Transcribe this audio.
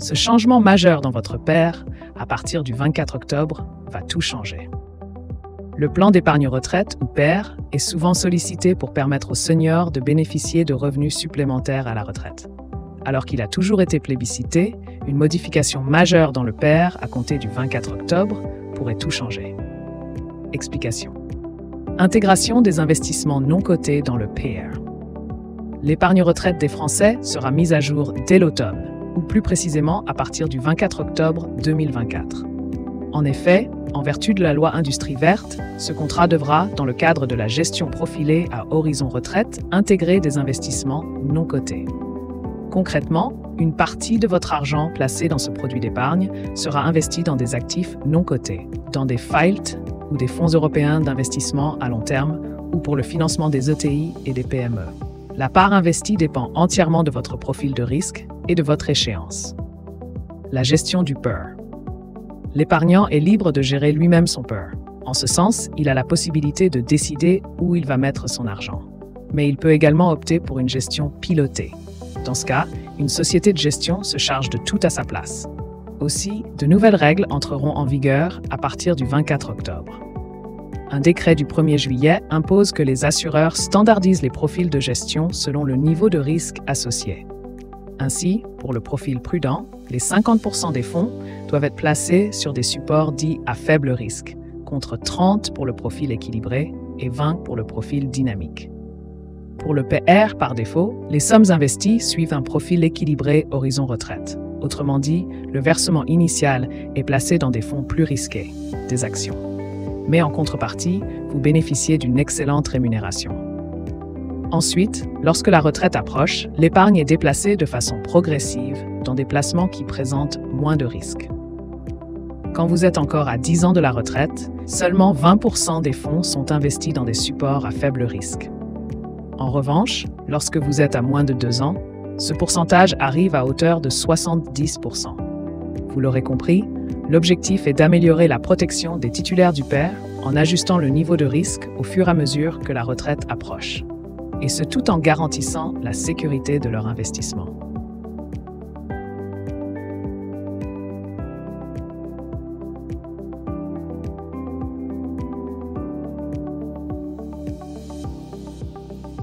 Ce changement majeur dans votre PER, à partir du 24 octobre, va tout changer. Le plan d'épargne retraite, ou PER, est souvent sollicité pour permettre aux seniors de bénéficier de revenus supplémentaires à la retraite. Alors qu'il a toujours été plébiscité, une modification majeure dans le PER à compter du 24 octobre pourrait tout changer. Explication. Intégration des investissements non cotés dans le PER. L'épargne retraite des Français sera mise à jour dès l'automne, ou plus précisément à partir du 24 octobre 2024. En effet, en vertu de la loi Industrie verte, ce contrat devra, dans le cadre de la gestion profilée à Horizon Retraite, intégrer des investissements non cotés. Concrètement, une partie de votre argent placé dans ce produit d'épargne sera investi dans des actifs non cotés, dans des FILT ou des fonds européens d'investissement à long terme ou pour le financement des ETI et des PME. La part investie dépend entièrement de votre profil de risque et de votre échéance. La gestion du PER. L'épargnant est libre de gérer lui-même son PER. En ce sens, il a la possibilité de décider où il va mettre son argent. Mais il peut également opter pour une gestion pilotée. Dans ce cas, une société de gestion se charge de tout à sa place. Aussi, de nouvelles règles entreront en vigueur à partir du 24 octobre. Un décret du 1er juillet impose que les assureurs standardisent les profils de gestion selon le niveau de risque associé. Ainsi, pour le profil prudent, les 50% des fonds doivent être placés sur des supports dits à faible risque, contre 30 pour le profil équilibré et 20 pour le profil dynamique. Pour le PER, par défaut, les sommes investies suivent un profil équilibré Horizon Retraite. Autrement dit, le versement initial est placé dans des fonds plus risqués, des actions. Mais en contrepartie, vous bénéficiez d'une excellente rémunération. Ensuite, lorsque la retraite approche, l'épargne est déplacée de façon progressive dans des placements qui présentent moins de risques. Quand vous êtes encore à 10 ans de la retraite, seulement 20% des fonds sont investis dans des supports à faible risque. En revanche, lorsque vous êtes à moins de 2 ans, ce pourcentage arrive à hauteur de 70%. Vous l'aurez compris, l'objectif est d'améliorer la protection des titulaires du PER en ajustant le niveau de risque au fur et à mesure que la retraite approche. Et ce tout en garantissant la sécurité de leur investissement.